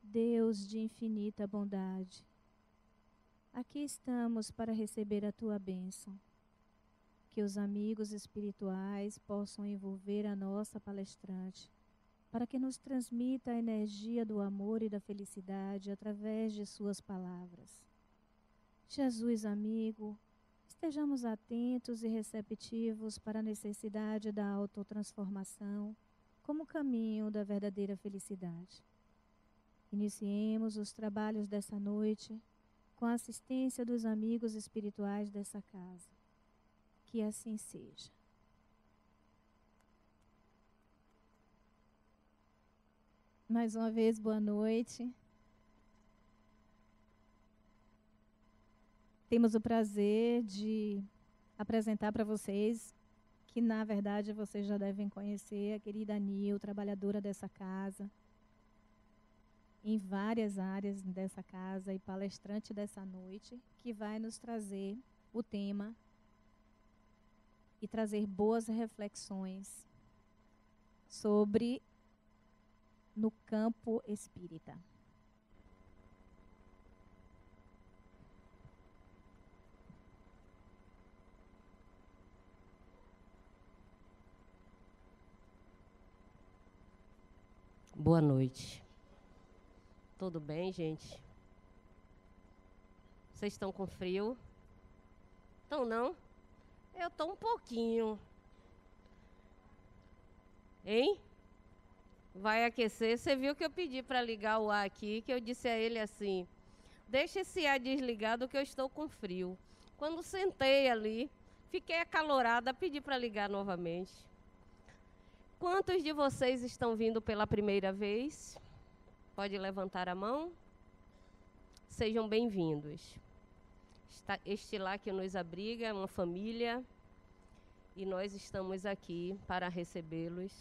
Deus de infinita bondade, aqui estamos para receber a tua bênção. Que os amigos espirituais possam envolver a nossa palestrante, para que nos transmita a energia do amor e da felicidade através de suas palavras. Jesus amigo, estejamos atentos e receptivos para a necessidade da autotransformação como caminho da verdadeira felicidade. Iniciemos os trabalhos dessa noite com a assistência dos amigos espirituais dessa casa. Que assim seja. Mais uma vez, boa noite. Temos o prazer de apresentar para vocês, que na verdade vocês já devem conhecer, a querida Nil, trabalhadora dessa casa, em várias áreas dessa casa e palestrante dessa noite, que vai nos trazer o tema e trazer boas reflexões sobre no campo espírita. Boa noite. Tudo bem, gente? Vocês estão com frio? Estão não? Eu estou um pouquinho. Hein? Vai aquecer. Você viu que eu pedi para ligar o ar aqui, que eu disse a ele assim, deixa esse ar desligado que eu estou com frio. Quando sentei ali, fiquei acalorada, pedi para ligar novamente. Quantos de vocês estão vindo pela primeira vez? Pode levantar a mão. Sejam bem-vindos. Este lar que nos abriga é uma família e nós estamos aqui para recebê-los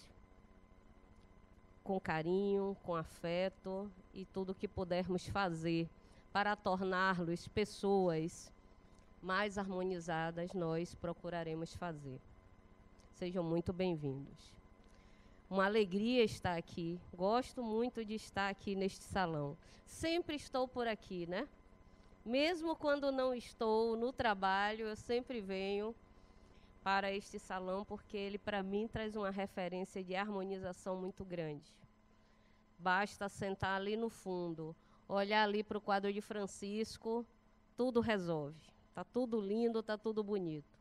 com carinho, com afeto e tudo o que pudermos fazer para torná-los pessoas mais harmonizadas, nós procuraremos fazer. Sejam muito bem-vindos. Uma alegria estar aqui. Gosto muito de estar aqui neste salão. Sempre estou por aqui, né? Mesmo quando não estou no trabalho, eu sempre venho para este salão, porque ele, para mim, traz uma referência de harmonização muito grande. Basta sentar ali no fundo, olhar ali para o quadro de Francisco, tudo resolve. Está tudo lindo, está tudo bonito.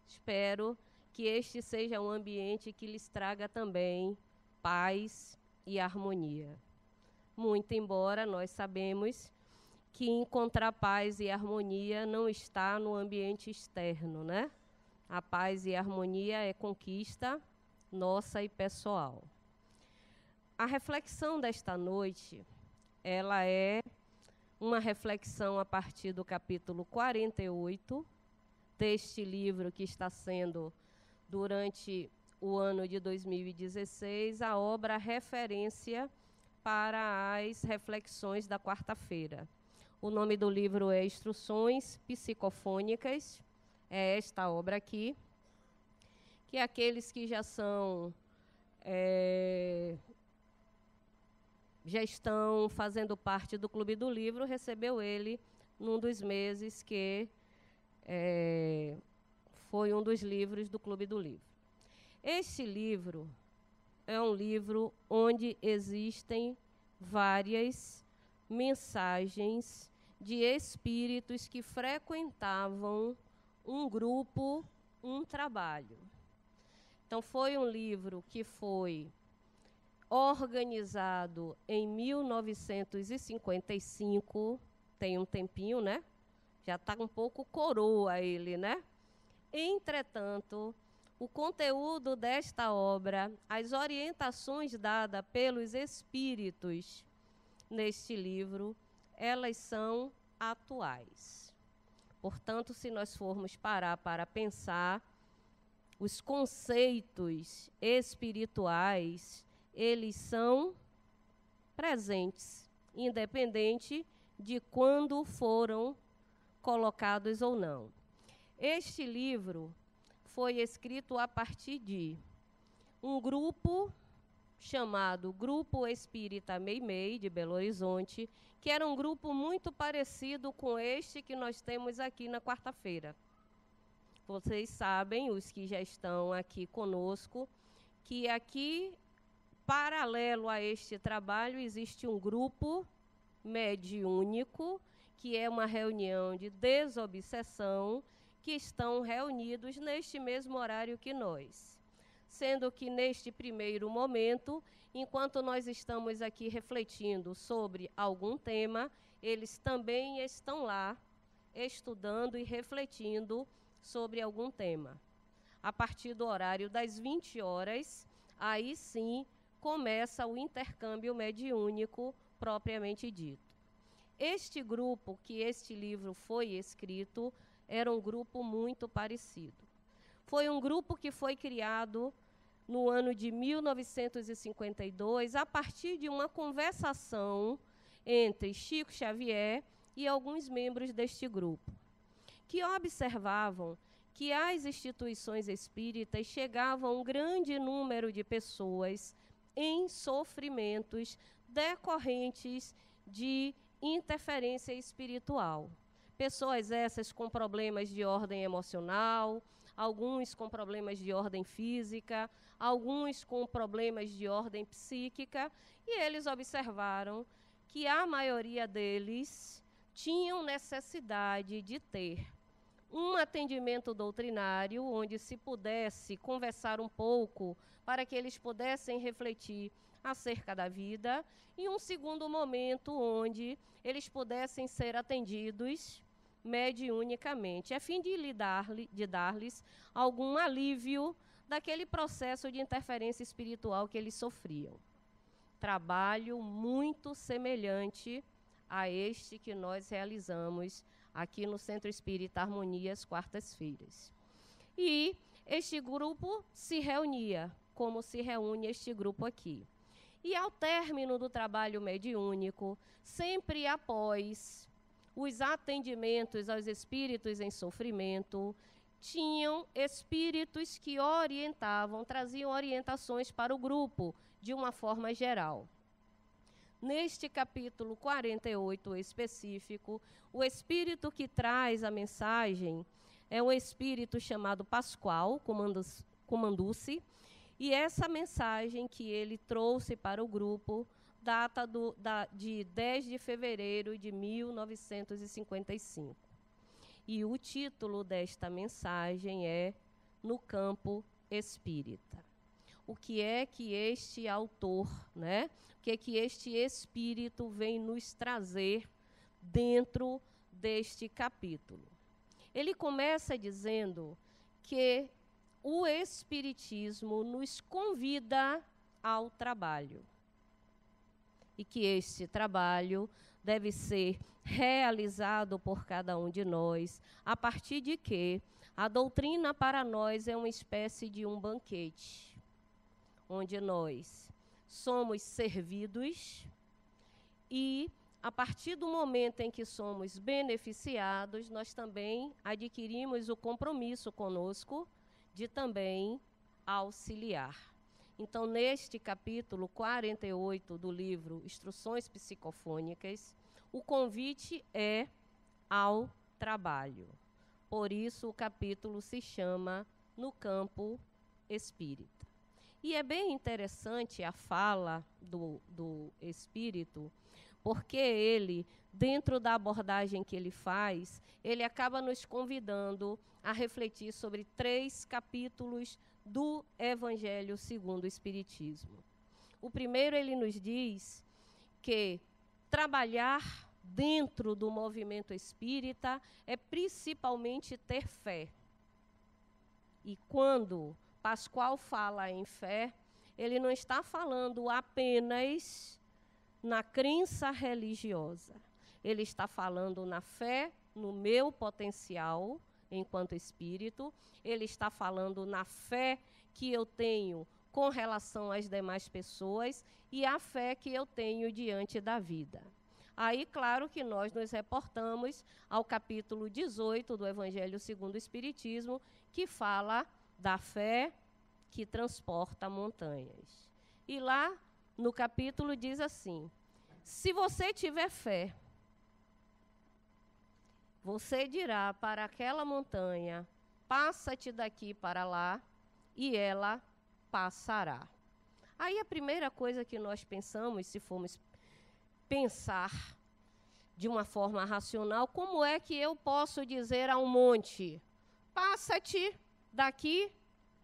Espero que este seja um ambiente que lhes traga também paz e harmonia. Muito embora nós sabemos que encontrar paz e harmonia não está no ambiente externo, né? A paz e a harmonia é conquista nossa e pessoal. A reflexão desta noite, ela é uma reflexão a partir do capítulo 48 deste livro que está sendo durante o ano de 2016, a obra referência para as reflexões da quarta-feira. O nome do livro é Instruções Psicofônicas, é esta obra aqui, que aqueles que já são, já estão fazendo parte do Clube do Livro, recebeu ele num dos meses que foi um dos livros do Clube do Livro. Este livro é um livro onde existem várias mensagens de espíritos que frequentavam um grupo, um trabalho. Então, foi um livro que foi organizado em 1955, tem um tempinho, né? Já está um pouco coroa ele, né? Entretanto, o conteúdo desta obra, as orientações dadas pelos espíritos neste livro, elas são atuais. Portanto, se nós formos parar para pensar, os conceitos espirituais, eles são presentes, independente de quando foram colocados ou não. Este livro foi escrito a partir de um grupo chamado Grupo Espírita Meimei, de Belo Horizonte, que era um grupo muito parecido com este que nós temos aqui na quarta-feira. Vocês sabem, os que já estão aqui conosco, que aqui, paralelo a este trabalho, existe um grupo mediúnico, que é uma reunião de desobsessão, que estão reunidos neste mesmo horário que nós. Sendo que, neste primeiro momento, enquanto nós estamos aqui refletindo sobre algum tema, eles também estão lá, estudando e refletindo sobre algum tema. A partir do horário das 20 horas, aí sim começa o intercâmbio mediúnico propriamente dito. Este grupo que este livro foi escrito era um grupo muito parecido. Foi um grupo que foi criado no ano de 1952, a partir de uma conversação entre Chico Xavier e alguns membros deste grupo, que observavam que às instituições espíritas chegavam um grande número de pessoas em sofrimentos decorrentes de interferência espiritual. Pessoas essas com problemas de ordem emocional, alguns com problemas de ordem física, alguns com problemas de ordem psíquica, e eles observaram que a maioria deles tinham necessidade de ter um atendimento doutrinário, onde se pudesse conversar um pouco para que eles pudessem refletir acerca da vida, e um segundo momento onde eles pudessem ser atendidos mediunicamente, a fim de dar-lhes algum alívio daquele processo de interferência espiritual que eles sofriam. Trabalho muito semelhante a este que nós realizamos aqui no Centro Espírita Harmonia, às quartas-feiras. E este grupo se reunia, como se reúne este grupo aqui. E ao término do trabalho mediúnico, sempre após os atendimentos aos espíritos em sofrimento, tinham espíritos que orientavam, traziam orientações para o grupo, de uma forma geral. Neste capítulo 48 específico, o espírito que traz a mensagem é um espírito chamado Pascoal Comandussi, e essa mensagem que ele trouxe para o grupo data de 10 de fevereiro de 1955. E o título desta mensagem é No Campo Espírita. O que é que este autor, o que é que este espírito vem nos trazer dentro deste capítulo? Ele começa dizendo que o Espiritismo nos convida ao trabalho, e que este trabalho deve ser realizado por cada um de nós, a partir de que a doutrina para nós é uma espécie de um banquete, onde nós somos servidos e, a partir do momento em que somos beneficiados, nós também adquirimos o compromisso conosco de também auxiliar. Então, neste capítulo 48 do livro Instruções Psicofônicas, o convite é ao trabalho. Por isso, o capítulo se chama No Campo Espírita. E é bem interessante a fala do espírito, porque ele, dentro da abordagem que ele faz, ele acaba nos convidando a refletir sobre 3 capítulos do Evangelho segundo o Espiritismo. O primeiro, ele nos diz que trabalhar dentro do movimento espírita é principalmente ter fé. E quando Pascoal fala em fé, ele não está falando apenas na crença religiosa. Ele está falando na fé, no meu potencial enquanto espírito. Ele está falando na fé que eu tenho com relação às demais pessoas e a fé que eu tenho diante da vida. Aí, claro que nós nos reportamos ao capítulo 18 do Evangelho segundo o Espiritismo, que fala da fé que transporta montanhas. E lá no capítulo diz assim: se você tiver fé, você dirá para aquela montanha, passa-te daqui para lá, e ela passará. Aí a primeira coisa que nós pensamos, se formos pensar de uma forma racional, como é que eu posso dizer a um monte, passa-te daqui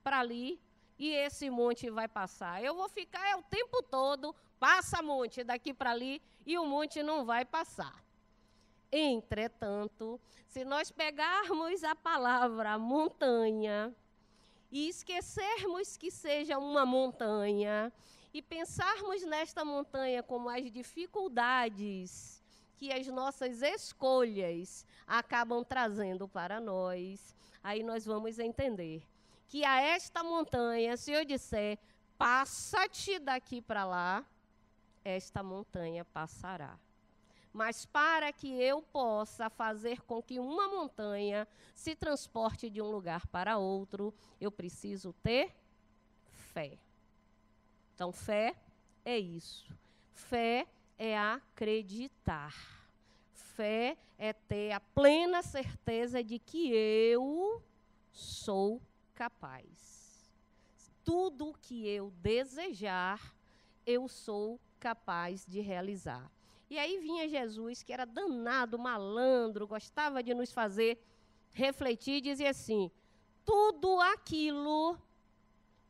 para ali, e esse monte vai passar? Eu vou ficar o tempo todo, passa monte daqui para ali, e o monte não vai passar. Entretanto, se nós pegarmos a palavra montanha e esquecermos que seja uma montanha e pensarmos nesta montanha como as dificuldades que as nossas escolhas acabam trazendo para nós, aí nós vamos entender que a esta montanha, se eu disser, passa-te daqui para lá, esta montanha passará. Mas para que eu possa fazer com que uma montanha se transporte de um lugar para outro, eu preciso ter fé. Então, fé é isso. Fé é acreditar. Fé é ter a plena certeza de que eu sou capaz. Tudo que eu desejar, eu sou capaz de realizar. E aí vinha Jesus, que era danado, malandro, gostava de nos fazer refletir e dizia assim: tudo aquilo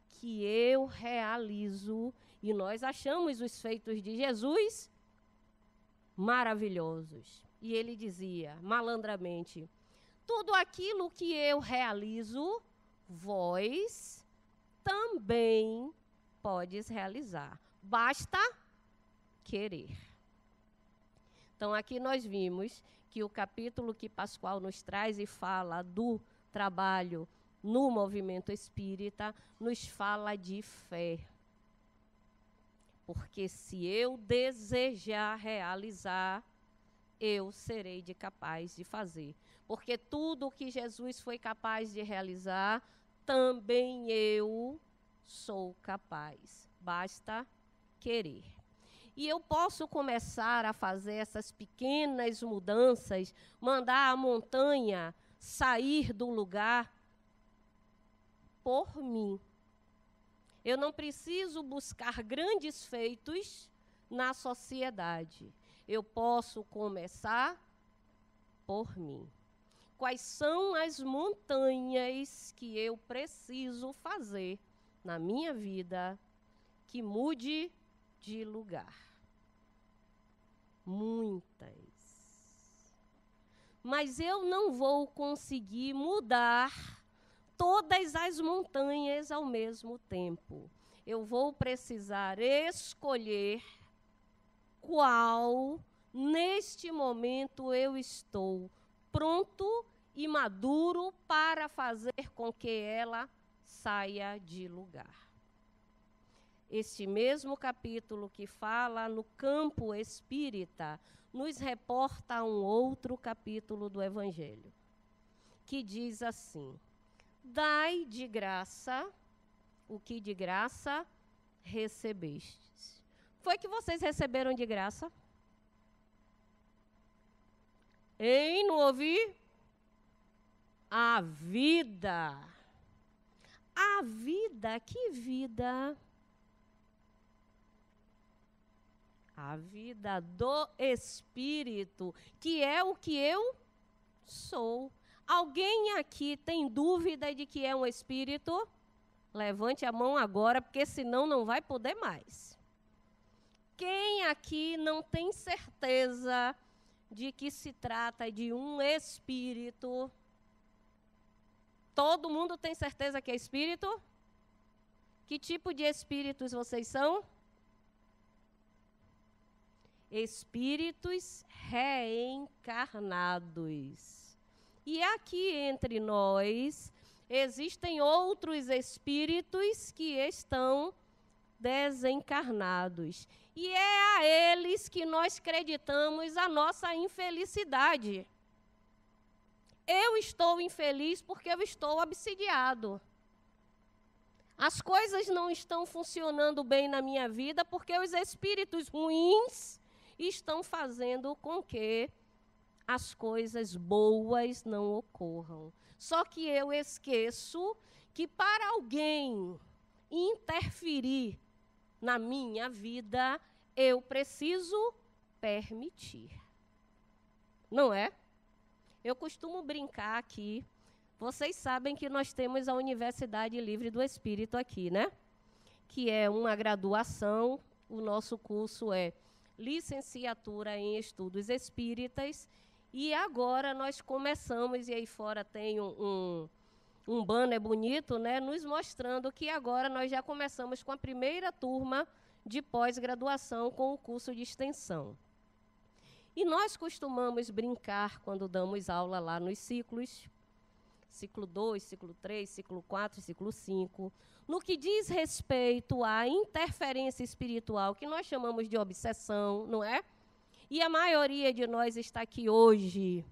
que eu realizo, e nós achamos os feitos de Jesus maravilhosos. E ele dizia, malandramente, tudo aquilo que eu realizo, vós também podes realizar. Basta querer. Então, aqui nós vimos que o capítulo que Pascoal nos traz e fala do trabalho no movimento espírita, nos fala de fé. Porque se eu desejar realizar, eu serei capaz de fazer. Porque tudo o que Jesus foi capaz de realizar, também eu sou capaz. Basta querer. E eu posso começar a fazer essas pequenas mudanças, mandar a montanha sair do lugar por mim. Eu não preciso buscar grandes feitos na sociedade. Eu posso começar por mim. Quais são as montanhas que eu preciso fazer na minha vida que mude de lugar? Muitas. Mas eu não vou conseguir mudar todas as montanhas ao mesmo tempo. Eu vou precisar escolher qual, neste momento, eu estou pronto e maduro para fazer com que ela saia de lugar. Este mesmo capítulo que fala no campo espírita, nos reporta um outro capítulo do Evangelho, que diz assim: dai de graça o que de graça recebestes. Foi que vocês receberam de graça? Hein? Não ouvi? A vida. A vida, que vida? A vida do Espírito, que é o que eu sou. Alguém aqui tem dúvida de que é um Espírito? Levante a mão agora, porque senão não vai poder mais. Quem aqui não tem certeza de que se trata de um Espírito? Todo mundo tem certeza que é Espírito? Que tipo de Espíritos vocês são? Espíritos reencarnados. E aqui entre nós existem outros espíritos que estão desencarnados. E é a eles que nós creditamos a nossa infelicidade. Eu estou infeliz porque eu estou obsidiado. As coisas não estão funcionando bem na minha vida porque os espíritos ruins estão fazendo com que as coisas boas não ocorram. Só que eu esqueço que para alguém interferir na minha vida, eu preciso permitir. Não é? Eu costumo brincar aqui. Vocês sabem que nós temos a Universidade Livre do Espírito aqui, né? Que é uma graduação. O nosso curso é Licenciatura em Estudos Espíritas. E agora nós começamos, e aí fora tem um banner bonito, né, nos mostrando que agora nós já começamos com a primeira turma de pós-graduação com o curso de extensão. E nós costumamos brincar quando damos aula lá nos ciclos, ciclo 2, ciclo 3, ciclo 4, ciclo 5, no que diz respeito à interferência espiritual, que nós chamamos de obsessão, não é? E a maioria de nós está aqui hoje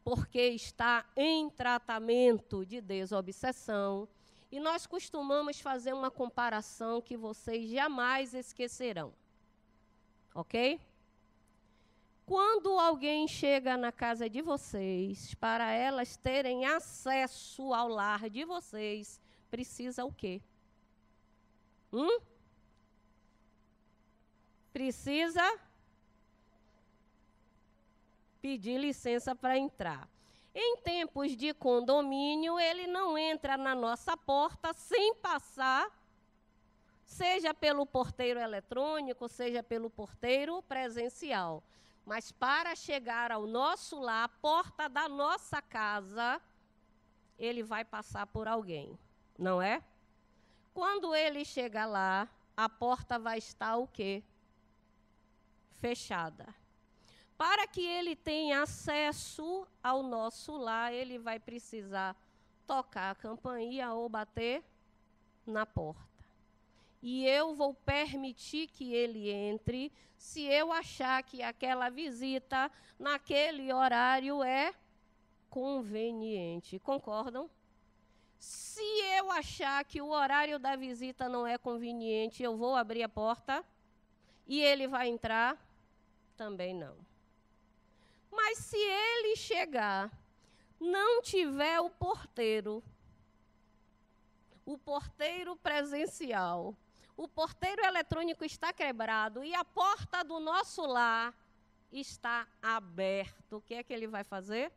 porque está em tratamento de desobsessão. E nós costumamos fazer uma comparação que vocês jamais esquecerão. Ok? Quando alguém chega na casa de vocês, para elas terem acesso ao lar de vocês, precisa o quê? Precisa pedir licença para entrar. Em tempos de condomínio, ele não entra na nossa porta sem passar, seja pelo porteiro eletrônico, seja pelo porteiro presencial. Mas para chegar ao nosso lar, a porta da nossa casa, ele vai passar por alguém, não é? Quando ele chega lá, a porta vai estar o quê? Fechada. Para que ele tenha acesso ao nosso lar, ele vai precisar tocar a campainha ou bater na porta. E eu vou permitir que ele entre se eu achar que aquela visita naquele horário é conveniente. Concordam? Se eu achar que o horário da visita não é conveniente, eu vou abrir a porta e ele vai entrar? Também não. Mas se ele chegar, não tiver o porteiro presencial, o porteiro eletrônico está quebrado e a porta do nosso lar está aberta, o que é que ele vai fazer?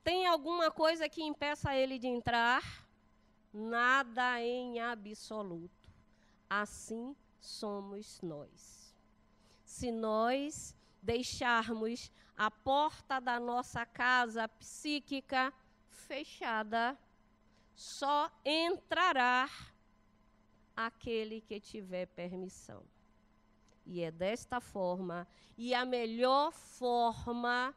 Tem alguma coisa que impeça ele de entrar? Nada em absoluto. Assim somos nós. Se nós deixarmos a porta da nossa casa psíquica fechada, só entrará aquele que tiver permissão. E é desta forma, e a melhor forma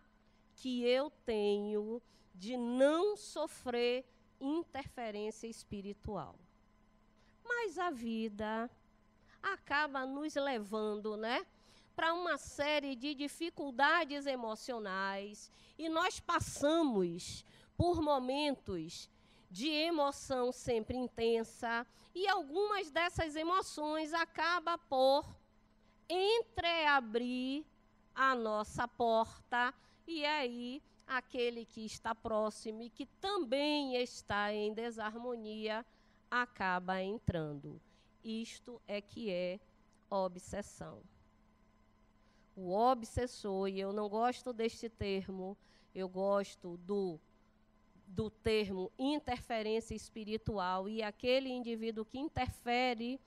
que eu tenho de não sofrer interferência espiritual. Mas a vida acaba nos levando, né, para uma série de dificuldades emocionais, e nós passamos por momentos de emoção sempre intensa, e algumas dessas emoções acabam por entreabrir a nossa porta, e aí aquele que está próximo e que também está em desarmonia acaba entrando. Isto é que é obsessão. O obsessor, e eu não gosto deste termo, eu gosto do termo interferência espiritual, e aquele indivíduo que interfere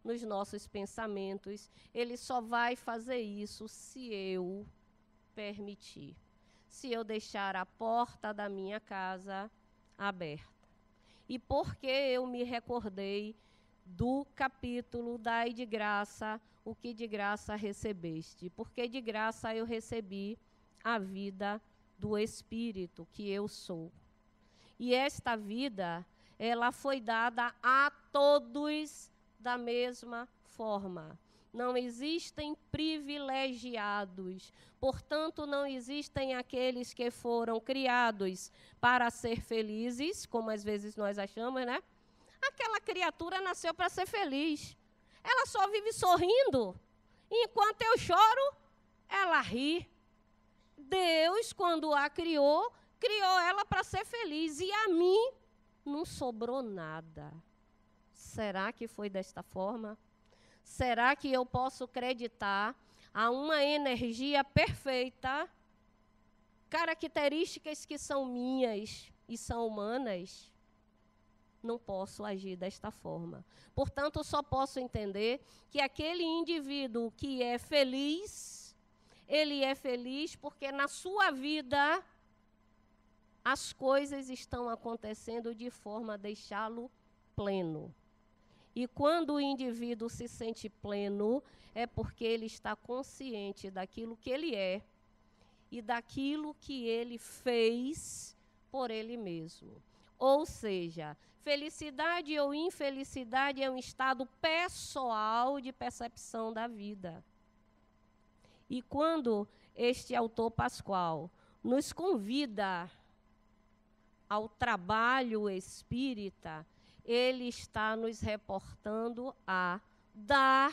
nos nossos pensamentos, ele só vai fazer isso se eu permitir, se eu deixar a porta da minha casa aberta. E porque eu me recordei do capítulo Dai de graça o que de graça recebeste, porque de graça eu recebi a vida do Espírito que eu sou. E esta vida, ela foi dada a todos da mesma forma. Não existem privilegiados, portanto, não existem aqueles que foram criados para ser felizes, como às vezes nós achamos, né? Aquela criatura nasceu para ser feliz. Ela só vive sorrindo. Enquanto eu choro, ela ri. Deus, quando a criou, criou ela para ser feliz. E a mim não sobrou nada. Será que foi desta forma? Será que eu posso acreditar a uma energia perfeita, características que são minhas e são humanas? Não posso agir desta forma. Portanto, só posso entender que aquele indivíduo que é feliz, ele é feliz porque na sua vida as coisas estão acontecendo de forma a deixá-lo pleno. E quando o indivíduo se sente pleno, é porque ele está consciente daquilo que ele é e daquilo que ele fez por ele mesmo. Ou seja, felicidade ou infelicidade é um estado pessoal de percepção da vida. E quando este autor Pascoal nos convida ao trabalho espírita, ele está nos reportando a dar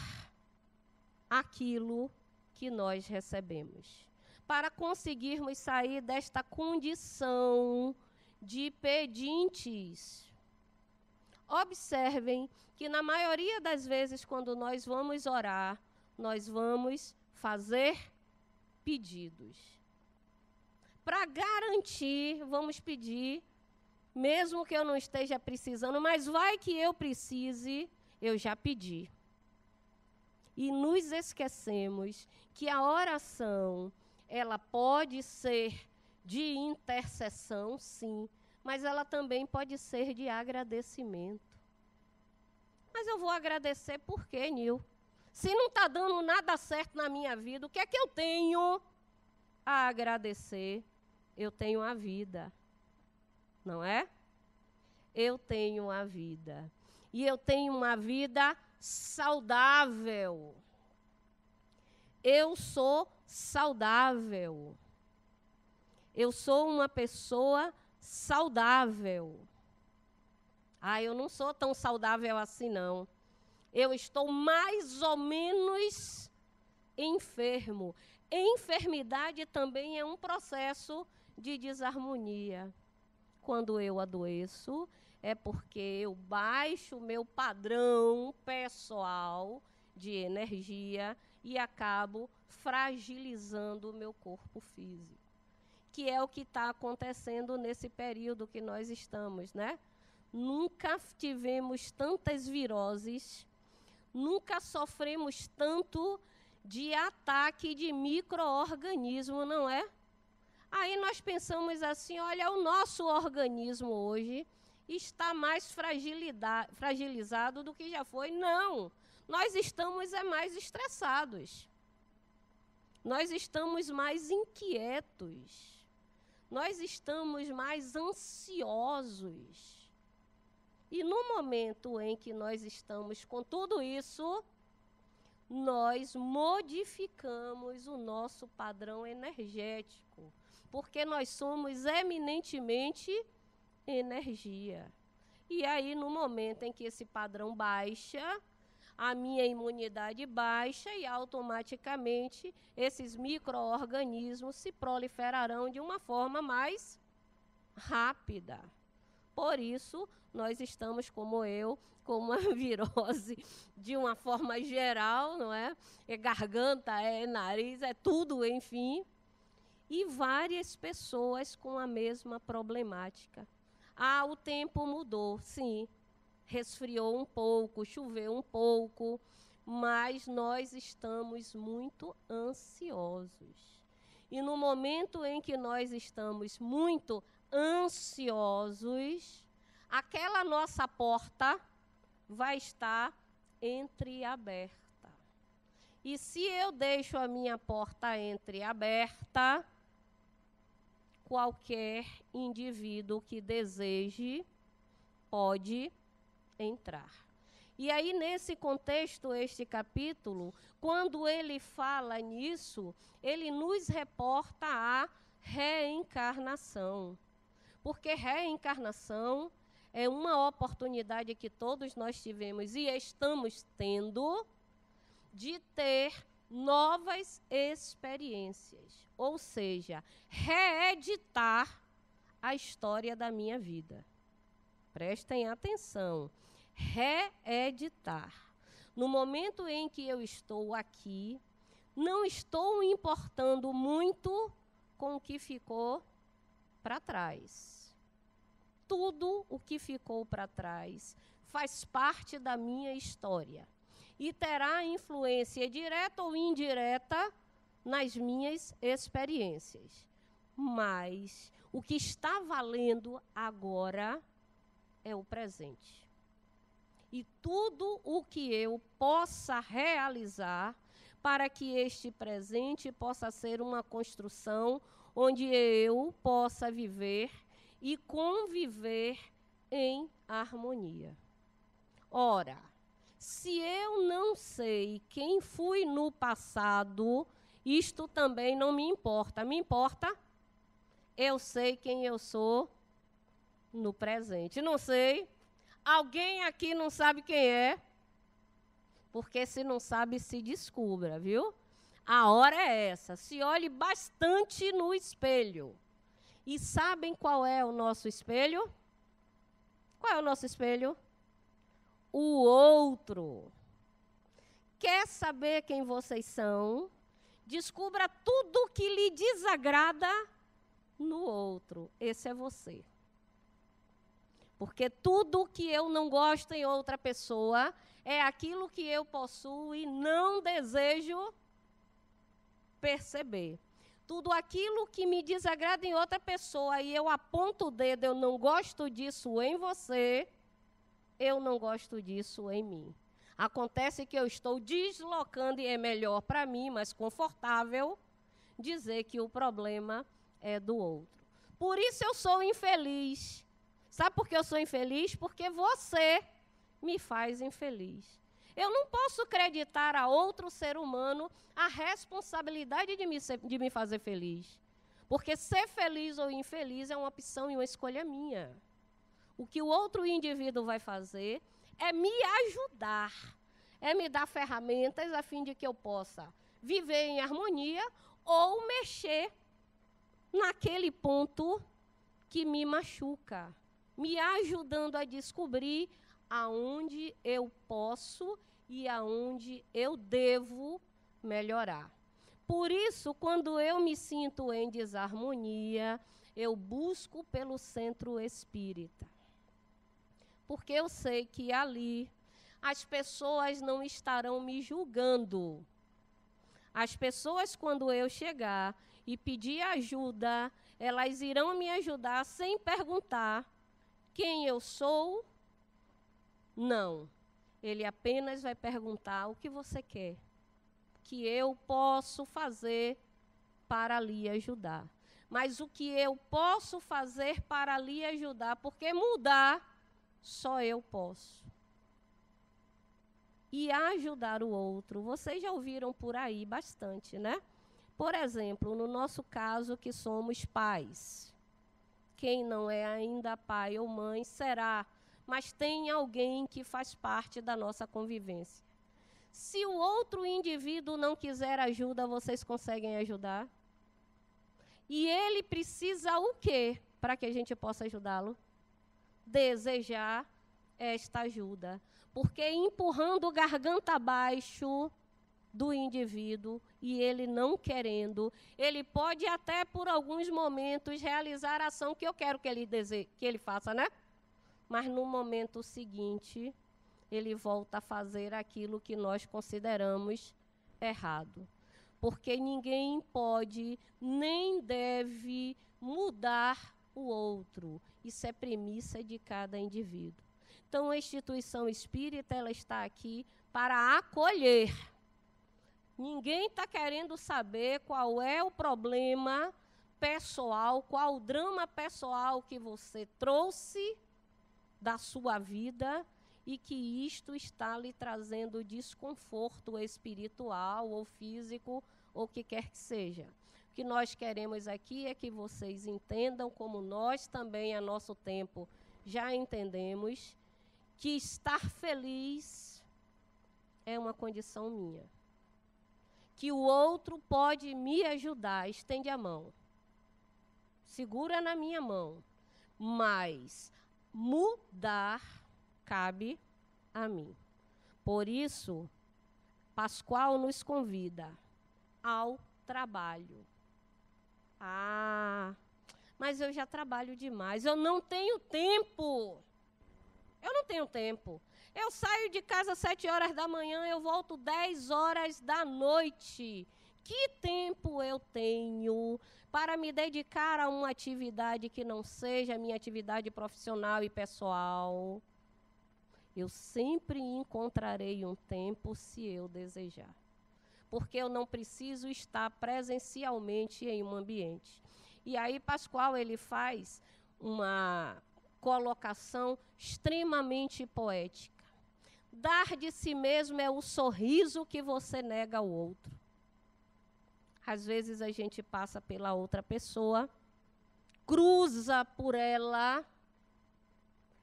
aquilo que nós recebemos, para conseguirmos sair desta condição de pedintes. Observem que na maioria das vezes, quando nós vamos orar, nós vamos fazer pedidos. Para garantir, vamos pedir, mesmo que eu não esteja precisando, mas vai que eu precise, eu já pedi. E nos esquecemos que a oração, ela pode ser de intercessão, sim, mas ela também pode ser de agradecimento. Mas eu vou agradecer por quê, Nil? Se não está dando nada certo na minha vida, o que é que eu tenho a agradecer? Eu tenho a vida. Não é? Eu tenho a vida. E eu tenho uma vida saudável. Eu sou saudável. Eu sou uma pessoa saudável. Eu não sou tão saudável assim, não. Eu estou mais ou menos enfermo. Enfermidade também é um processo de desarmonia. Quando eu adoeço, é porque eu baixo o meu padrão pessoal de energia e acabo fragilizando o meu corpo físico. Que é o que está acontecendo nesse período que nós estamos, né? Nunca tivemos tantas viroses, nunca sofremos tanto de ataque de micro-organismo, não é? Aí nós pensamos assim, olha, o nosso organismo hoje está mais fragilizado do que já foi. Não, nós estamos mais estressados. Nós estamos mais inquietos. Nós estamos mais ansiosos. E no momento em que nós estamos com tudo isso, nós modificamos o nosso padrão energético. Porque nós somos eminentemente energia. E aí, no momento em que esse padrão baixa, a minha imunidade baixa e automaticamente esses micro-organismos se proliferarão de uma forma mais rápida. Por isso, nós estamos, como eu, com uma virose de uma forma geral, não é? É garganta, é nariz, é tudo, enfim. E várias pessoas com a mesma problemática. O tempo mudou, sim. Resfriou um pouco, choveu um pouco, mas nós estamos muito ansiosos. E no momento em que nós estamos muito ansiosos, aquela nossa porta vai estar entreaberta. E se eu deixo a minha porta entreaberta, qualquer indivíduo que deseje pode entrar. E aí, nesse contexto, este capítulo, quando ele fala nisso, ele nos reporta a reencarnação. Porque reencarnação é uma oportunidade que todos nós tivemos e estamos tendo de ter novas experiências, ou seja, reeditar a história da minha vida. Prestem atenção, reeditar. No momento em que eu estou aqui, não estou importando muito com o que ficou para trás. Tudo o que ficou para trás faz parte da minha história e terá influência direta ou indireta nas minhas experiências. Mas o que está valendo agora é o presente. E tudo o que eu possa realizar para que este presente possa ser uma construção onde eu possa viver e conviver em harmonia. Ora, se eu não sei quem fui no passado, isto também não me importa. Me importa? Eu sei quem eu sou no presente. Não sei. Alguém aqui não sabe quem é? Porque se não sabe, se descubra, viu? A hora é essa. Se olhe bastante no espelho. E sabem qual é o nosso espelho? Qual é o nosso espelho? O outro. Quer saber quem vocês são? Descubra tudo que lhe desagrada no outro. Esse é você. Porque tudo que eu não gosto em outra pessoa é aquilo que eu possuo e não desejo perceber. Tudo aquilo que me desagrada em outra pessoa e eu aponto o dedo, eu não gosto disso em você, eu não gosto disso em mim. Acontece que eu estou deslocando e é melhor para mim, mais confortável, dizer que o problema é do outro. Por isso eu sou infeliz. Sabe por que eu sou infeliz? Porque você me faz infeliz. Eu não posso acreditar a outro ser humano a responsabilidade de me fazer feliz. Porque ser feliz ou infeliz é uma opção e uma escolha minha. O que o outro indivíduo vai fazer é me ajudar, é me dar ferramentas a fim de que eu possa viver em harmonia ou mexer naquele ponto que me machuca, me ajudando a descobrir aonde eu posso e aonde eu devo melhorar. Por isso, quando eu me sinto em desarmonia, eu busco pelo centro espírita. Porque eu sei que ali as pessoas não estarão me julgando. As pessoas, quando eu chegar e pedir ajuda, elas irão me ajudar sem perguntar quem eu sou. Não. Ele apenas vai perguntar o que você quer, o que eu posso fazer para lhe ajudar. Mas o que eu posso fazer para lhe ajudar, porque mudar só eu posso. E ajudar o outro, vocês já ouviram por aí bastante, né? Por exemplo, no nosso caso que somos pais. Quem não é ainda pai ou mãe será, mas tem alguém que faz parte da nossa convivência. Se o outro indivíduo não quiser ajuda, vocês conseguem ajudar? E ele precisa o quê para que a gente possa ajudá-lo? Desejar esta ajuda. Porque empurrando garganta abaixo do indivíduo e ele não querendo, ele pode até por alguns momentos realizar a ação que eu quero que ele faça, né? Mas no momento seguinte, ele volta a fazer aquilo que nós consideramos errado. Porque ninguém pode nem deve mudar o outro. Isso é premissa de cada indivíduo. Então, a instituição espírita, ela está aqui para acolher. Ninguém está querendo saber qual é o problema pessoal, qual o drama pessoal que você trouxe da sua vida e que isto está lhe trazendo desconforto espiritual ou físico ou o que quer que seja. O que nós queremos aqui é que vocês entendam como nós também, a nosso tempo, já entendemos que estar feliz é uma condição minha. Que o outro pode me ajudar, estende a mão. Segura na minha mão. Mas mudar cabe a mim. Por isso, Pascoal nos convida ao trabalho. Mas eu já trabalho demais, eu não tenho tempo. Eu não tenho tempo. Eu saio de casa às 7 horas da manhã, eu volto 10 horas da noite. Que tempo eu tenho para me dedicar a uma atividade que não seja a minha atividade profissional e pessoal? Eu sempre encontrarei um tempo se eu desejar. Porque eu não preciso estar presencialmente em um ambiente. E aí Pascoal, ele faz uma colocação extremamente poética. Dar de si mesmo é o sorriso que você nega ao outro. Às vezes a gente passa pela outra pessoa, cruza por ela,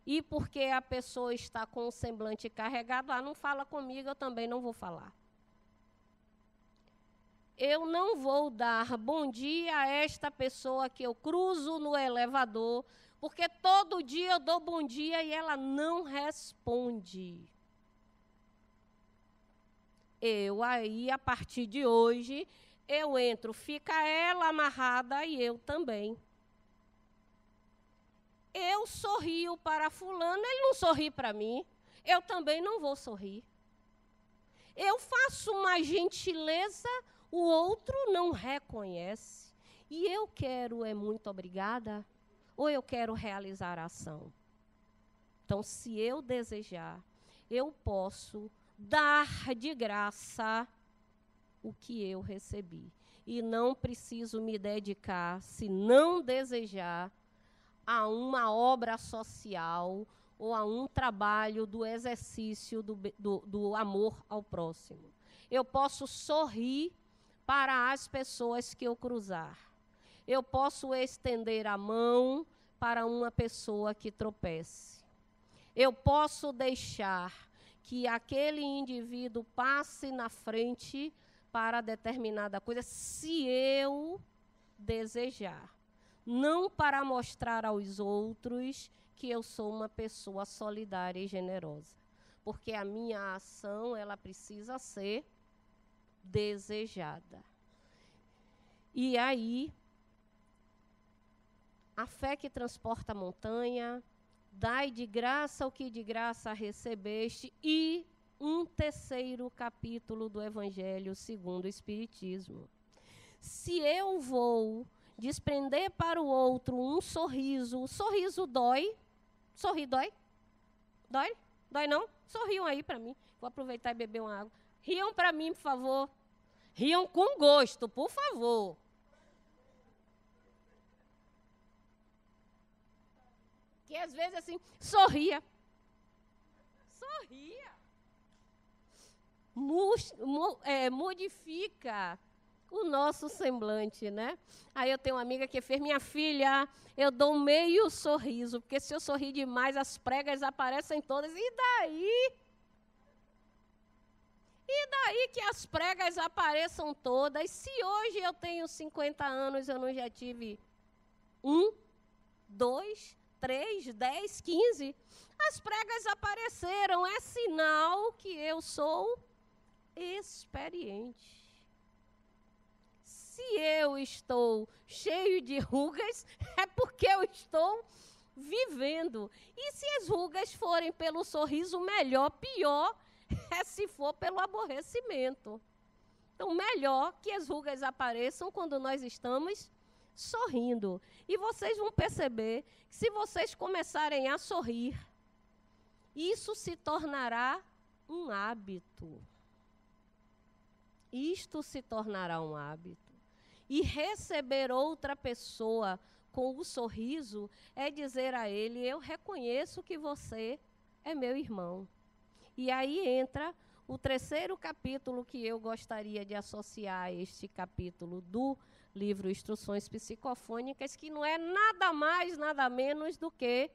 e porque a pessoa está com o semblante carregado, não fala comigo, eu também não vou falar. Eu não vou dar bom dia a esta pessoa que eu cruzo no elevador, porque todo dia eu dou bom dia e ela não responde. Eu aí, a partir de hoje, eu entro, fica ela amarrada e eu também. Eu sorrio para fulano, ele não sorri para mim, eu também não vou sorrir. Eu faço uma gentileza, o outro não reconhece. E eu quero muito obrigada, ou eu quero realizar a ação. Então, se eu desejar, eu posso dar de graça o que eu recebi. E não preciso me dedicar, se não desejar, a uma obra social ou a um trabalho do exercício do amor ao próximo. Eu posso sorrir para as pessoas que eu cruzar. Eu posso estender a mão para uma pessoa que tropece. Eu posso deixar que aquele indivíduo passe na frente para determinada coisa, se eu desejar. Não para mostrar aos outros que eu sou uma pessoa solidária e generosa. Porque a minha ação, ela precisa ser desejada. E aí, a fé que transporta a montanha, dai de graça o que de graça recebeste, e um terceiro capítulo do Evangelho segundo o Espiritismo. Se eu vou desprender para o outro um sorriso, o sorriso dói. Sorrir dói? Dói? Dói não? Sorriam aí para mim. Vou aproveitar e beber uma água. Riam para mim, por favor. Riam com gosto, por favor. Que às vezes assim, sorria. Sorria. Modifica o nosso semblante, né? Aí eu tenho uma amiga que fez: minha filha, eu dou meio sorriso, porque se eu sorrir demais, as pregas aparecem todas. E daí? E daí que as pregas apareçam todas? Se hoje eu tenho 50 anos, eu não já tive 1, 2, 3, 10, 15? As pregas apareceram, é sinal que eu sou experiente. Se eu estou cheio de rugas, é porque eu estou vivendo. E se as rugas forem pelo sorriso, melhor. Pior é se for pelo aborrecimento. Então, melhor que as rugas apareçam quando nós estamos sorrindo. E vocês vão perceber que se vocês começarem a sorrir, isso se tornará um hábito. Isto se tornará um hábito. E receber outra pessoa com o sorriso é dizer a ele: eu reconheço que você é meu irmão. E aí entra o terceiro capítulo que eu gostaria de associar a este capítulo do livro Instruções Psicofônicas, que não é nada mais, nada menos do que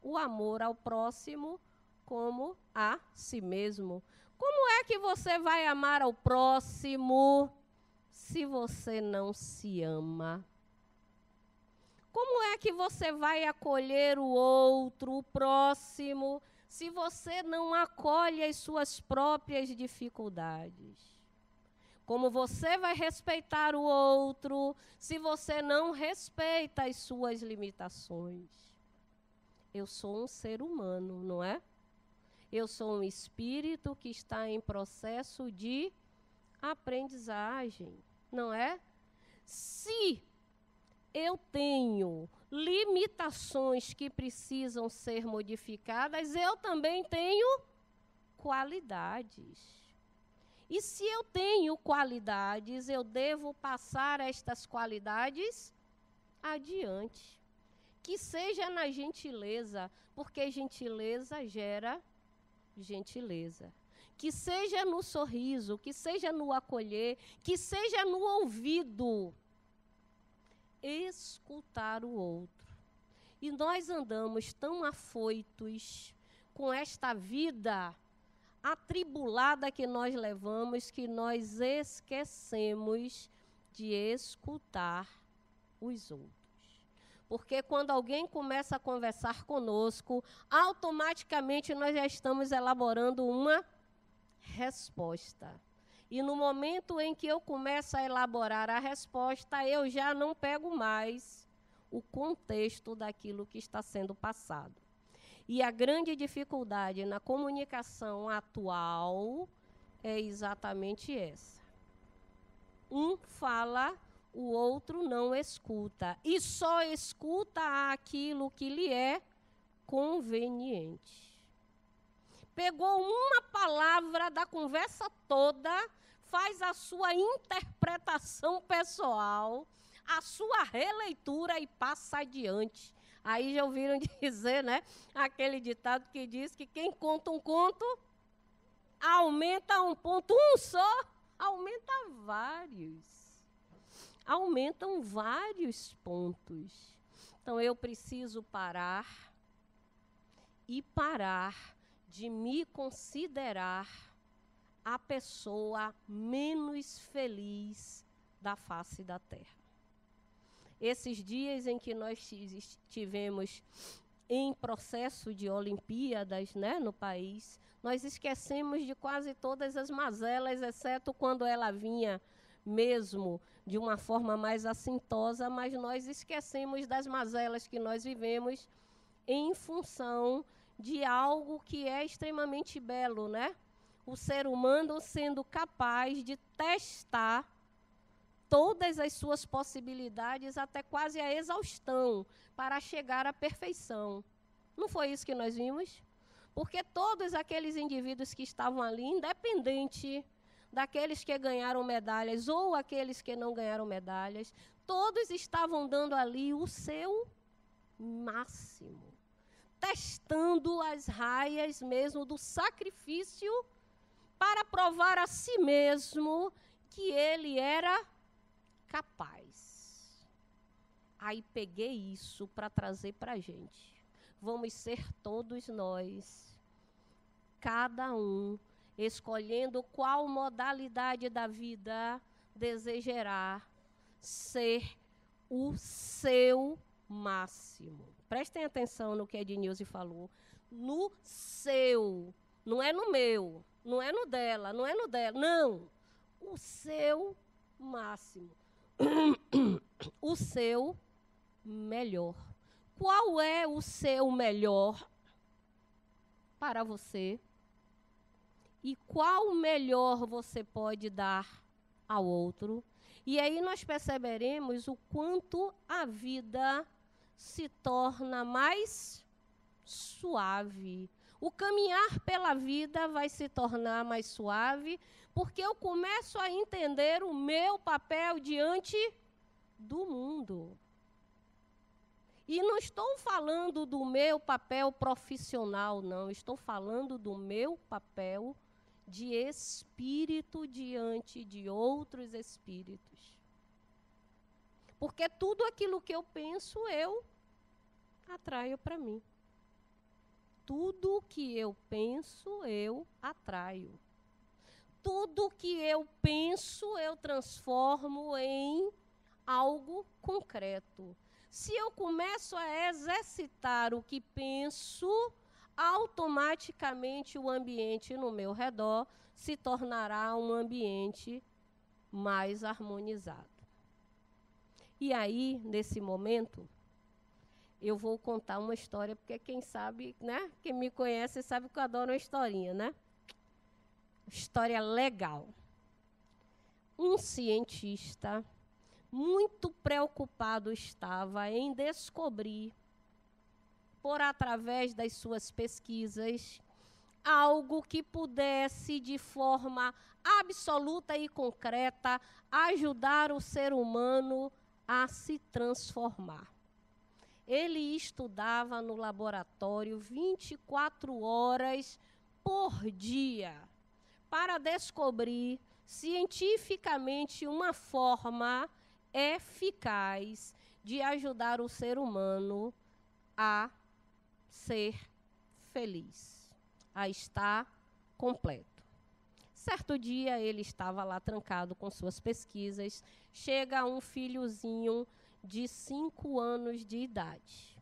o amor ao próximo como a si mesmo. Como é que você vai amar ao próximo se você não se ama? Como é que você vai acolher o outro, o próximo, se você não acolhe as suas próprias dificuldades? Como você vai respeitar o outro se você não respeita as suas limitações? Eu sou um ser humano, não é? Eu sou um espírito que está em processo de aprendizagem, não é? Se eu tenho limitações que precisam ser modificadas, eu também tenho qualidades. E se eu tenho qualidades, eu devo passar estas qualidades adiante. Que seja na gentileza, porque gentileza gera gentileza. Que seja no sorriso, que seja no acolher, que seja no ouvido. Escutar o outro. E nós andamos tão afoitos com esta vida atribulada que nós levamos, que nós esquecemos de escutar os outros. Porque quando alguém começa a conversar conosco, automaticamente nós já estamos elaborando uma resposta. E no momento em que eu começo a elaborar a resposta, eu já não pego mais o contexto daquilo que está sendo passado. E a grande dificuldade na comunicação atual é exatamente essa. Um fala, o outro não escuta. E só escuta aquilo que lhe é conveniente. Pegou uma palavra da conversa toda, faz a sua interpretação pessoal, a sua releitura e passa adiante. Aí já ouviram dizer, né, aquele ditado que diz que quem conta um conto, aumenta um ponto, um só, aumenta vários. Aumentam vários pontos. Então, eu preciso parar de me considerar a pessoa menos feliz da face da terra. Esses dias em que nós estivemos em processo de Olimpíadas, né, no país, nós esquecemos de quase todas as mazelas, exceto quando ela vinha mesmo de uma forma mais assintosa, mas nós esquecemos das mazelas que nós vivemos em função de algo que é extremamente belo, né? O ser humano sendo capaz de testar todas as suas possibilidades até quase a exaustão para chegar à perfeição. Não foi isso que nós vimos? Porque todos aqueles indivíduos que estavam ali, independente daqueles que ganharam medalhas ou aqueles que não ganharam medalhas, todos estavam dando ali o seu máximo, testando as raias mesmo do sacrifício para provar a si mesmo que ele era capaz. Aí peguei isso para trazer para a gente. Vamos ser todos nós, cada um, escolhendo qual modalidade da vida desejará ser o seu máximo. Prestem atenção no que a Ednilze falou. No seu, não é no meu, não é no dela, não é no dela, não. O seu máximo. O seu melhor. Qual é o seu melhor para você? E qual melhor você pode dar ao outro? E aí nós perceberemos o quanto a vida se torna mais suave. O caminhar pela vida vai se tornar mais suave, porque eu começo a entender o meu papel diante do mundo. E não estou falando do meu papel profissional, não. Estou falando do meu papel de espírito diante de outros espíritos. Porque tudo aquilo que eu penso, eu atraio para mim. tudo que eu penso, eu atraio. Tudo que eu penso, eu transformo em algo concreto. Se eu começo a exercitar o que penso, automaticamente o ambiente no meu redor se tornará um ambiente mais harmonizado. E aí, nesse momento, eu vou contar uma história, porque quem sabe, né? Quem me conhece sabe que eu adoro uma historinha, né? História legal. Um cientista muito preocupado estava em descobrir, por através das suas pesquisas, algo que pudesse, de forma absoluta e concreta, ajudar o ser humano a se transformar. Ele estudava no laboratório 24 horas por dia para descobrir cientificamente uma forma eficaz de ajudar o ser humano a ser feliz, a estar completo. Certo dia, ele estava lá trancado com suas pesquisas, chega um filhozinho de 5 anos de idade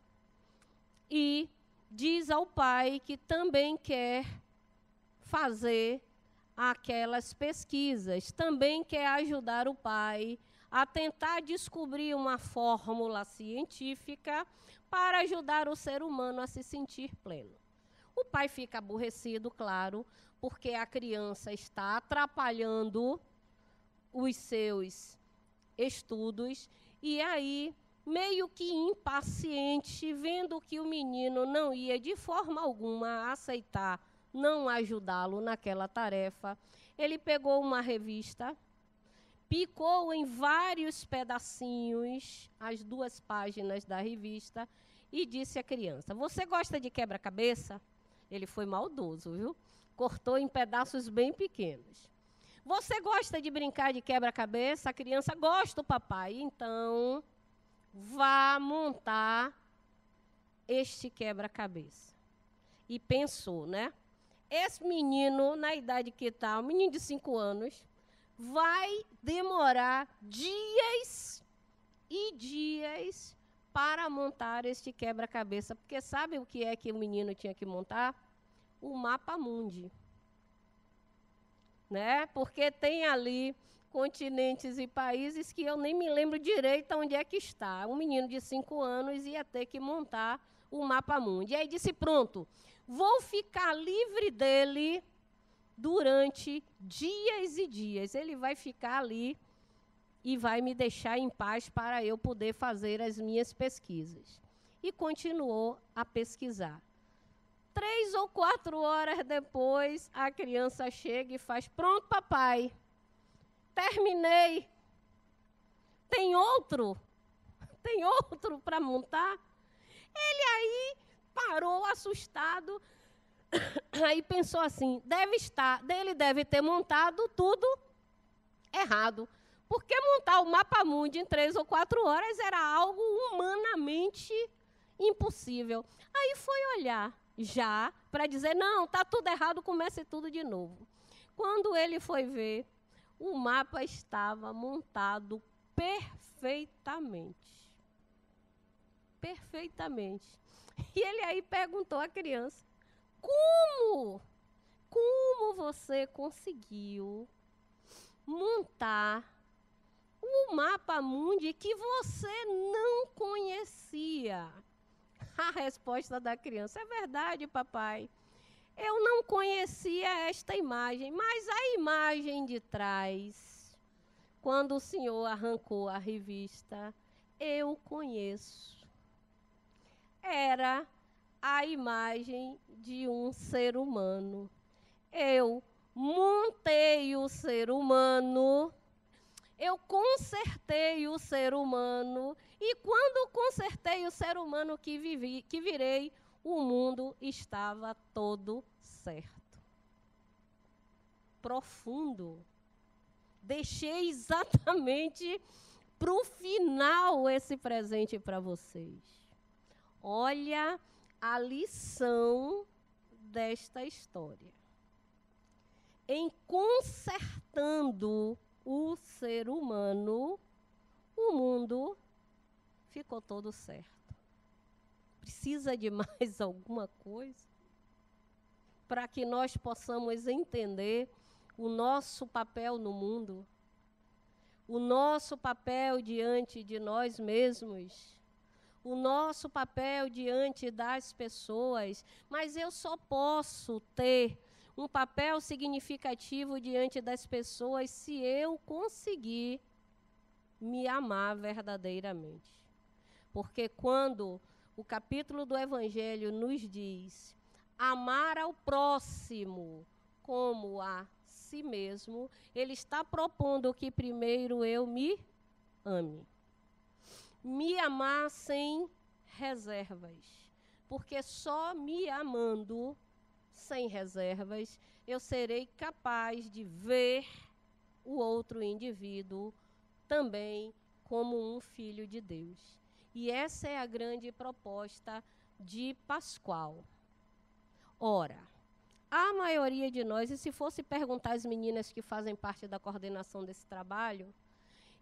e diz ao pai que também quer fazer aquelas pesquisas, também quer ajudar o pai a tentar descobrir uma fórmula científica para ajudar o ser humano a se sentir pleno. O pai fica aborrecido, claro, porque a criança está atrapalhando os seus estudos, e aí, meio que impaciente, vendo que o menino não ia de forma alguma aceitar não ajudá-lo naquela tarefa, ele pegou uma revista, picou em vários pedacinhos as 2 páginas da revista e disse à criança: "Você gosta de quebra-cabeça?" Ele foi maldoso, viu? Cortou em pedaços bem pequenos. "Você gosta de brincar de quebra-cabeça?" A criança: "Gosto, papai." "Então, vá montar este quebra-cabeça." E pensou, né? Esse menino, na idade que está, um menino de 5 anos, vai demorar dias e dias para montar este quebra-cabeça. Porque sabe o que é que o menino tinha que montar? O mapa mundi. Né? Porque tem ali continentes e países que eu nem me lembro direito onde é que está. Um menino de 5 anos ia ter que montar o mapa mundi. E aí disse: "Pronto, vou ficar livre dele durante dias e dias. Ele vai ficar ali e vai me deixar em paz para eu poder fazer as minhas pesquisas." E continuou a pesquisar. 3 ou 4 horas depois, a criança chega e faz: "Pronto, papai, terminei. Tem outro? Tem outro para montar?" Ele aí parou assustado, aí pensou assim: ele deve ter montado tudo errado, porque montar o mapa mundi em 3 ou 4 horas era algo humanamente impossível. Aí foi olhar já para dizer: "Não, está tudo errado, comece tudo de novo." Quando ele foi ver, o mapa estava montado perfeitamente. Perfeitamente. E ele aí perguntou à criança: Como você conseguiu montar o mapa mundi que você não conhecia?" A resposta da criança: "É verdade, papai. Eu não conhecia esta imagem, mas a imagem de trás, quando o senhor arrancou a revista, eu conheço. Era a imagem de um ser humano. Eu montei o ser humano, eu consertei o ser humano, e quando consertei o ser humano que virei, o mundo estava todo certo." Profundo. Deixei exatamente para o final esse presente para vocês. Olha a lição desta história. Em consertando o ser humano, o mundo ficou todo certo. Precisa de mais alguma coisa para que nós possamos entender o nosso papel no mundo, o nosso papel diante de nós mesmos, o nosso papel diante das pessoas. Mas eu só posso ter um papel significativo diante das pessoas se eu conseguir me amar verdadeiramente. Porque quando o capítulo do Evangelho nos diz amar ao próximo como a si mesmo, ele está propondo que primeiro eu me ame. Me amar sem reservas. Porque só me amando sem reservas, eu serei capaz de ver o outro indivíduo também como um filho de Deus. E essa é a grande proposta de Pascoal. Ora, a maioria de nós, e se fosse perguntar às meninas que fazem parte da coordenação desse trabalho,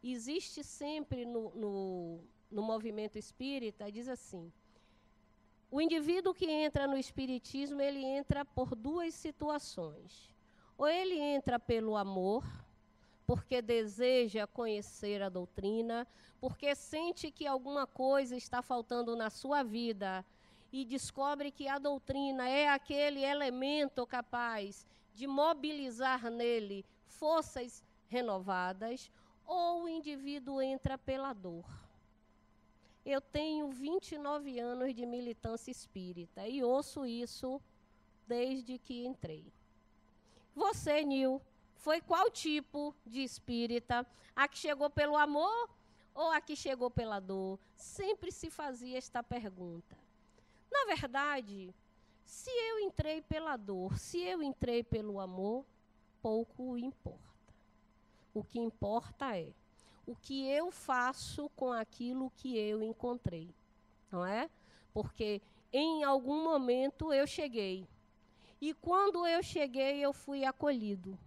existe sempre no movimento espírita, diz assim, o indivíduo que entra no espiritismo, ele entra por duas situações. Ou ele entra pelo amor, porque deseja conhecer a doutrina, porque sente que alguma coisa está faltando na sua vida e descobre que a doutrina é aquele elemento capaz de mobilizar nele forças renovadas, ou o indivíduo entra pela dor. Eu tenho 29 anos de militância espírita e ouço isso desde que entrei. Você, Nil, foi qual tipo de espírita? A que chegou pelo amor ou a que chegou pela dor? Sempre se fazia esta pergunta. Na verdade, se eu entrei pela dor, se eu entrei pelo amor, pouco importa. O que importa é o que eu faço com aquilo que eu encontrei, não é? Porque em algum momento eu cheguei. E quando eu cheguei, eu fui acolhido.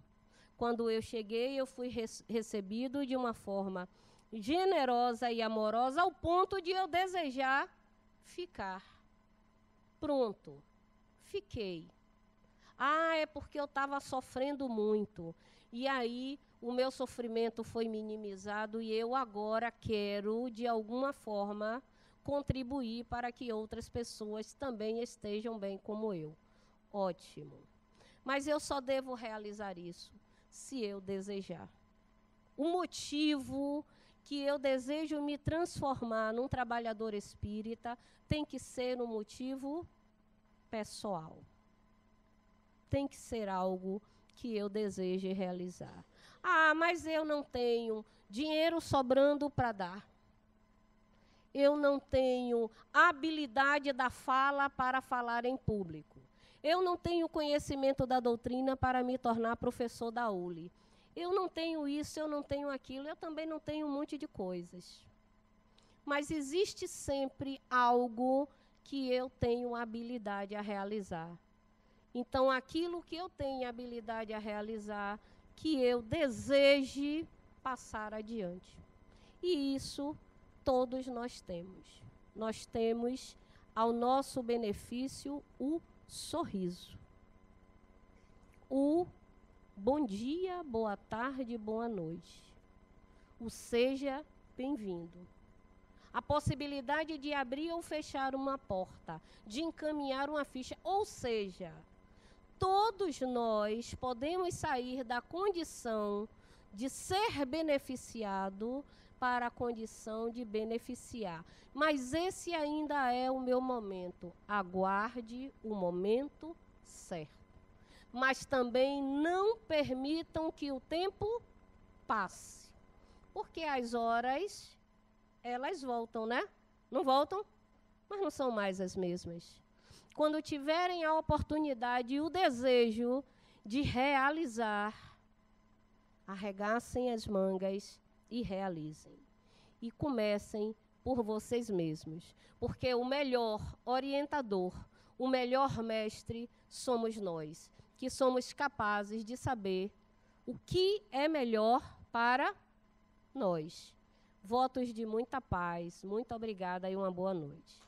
Quando eu cheguei, eu fui recebido de uma forma generosa e amorosa, ao ponto de eu desejar ficar. Pronto, fiquei. Ah, é porque eu estava sofrendo muito. E aí o meu sofrimento foi minimizado e eu agora quero, de alguma forma, contribuir para que outras pessoas também estejam bem como eu. Ótimo. Mas eu só devo realizar isso se eu desejar. O motivo que eu desejo me transformar num trabalhador espírita tem que ser um motivo pessoal. Tem que ser algo que eu deseje realizar. Ah, mas eu não tenho dinheiro sobrando para dar. Eu não tenho habilidade da fala para falar em público. Eu não tenho conhecimento da doutrina para me tornar professor da ULI. Eu não tenho isso, eu não tenho aquilo, eu também não tenho um monte de coisas. Mas existe sempre algo que eu tenho habilidade a realizar. Então, aquilo que eu tenho habilidade a realizar, que eu deseje passar adiante. E isso todos nós temos. Nós temos ao nosso benefício o sorriso. O bom dia, boa tarde, boa noite. O seja bem-vindo. A possibilidade de abrir ou fechar uma porta, de encaminhar uma ficha, ou seja, todos nós podemos sair da condição de ser beneficiado para a condição de beneficiar. Mas esse ainda é o meu momento. Aguarde o momento certo. Mas também não permitam que o tempo passe. Porque as horas, elas voltam, né? Não voltam? Mas não são mais as mesmas. Quando tiverem a oportunidade e o desejo de realizar, arregassem as mangas e realizem. E comecem por vocês mesmos. Porque o melhor orientador, o melhor mestre somos nós, que somos capazes de saber o que é melhor para nós. Votos de muita paz, muito obrigada e uma boa noite.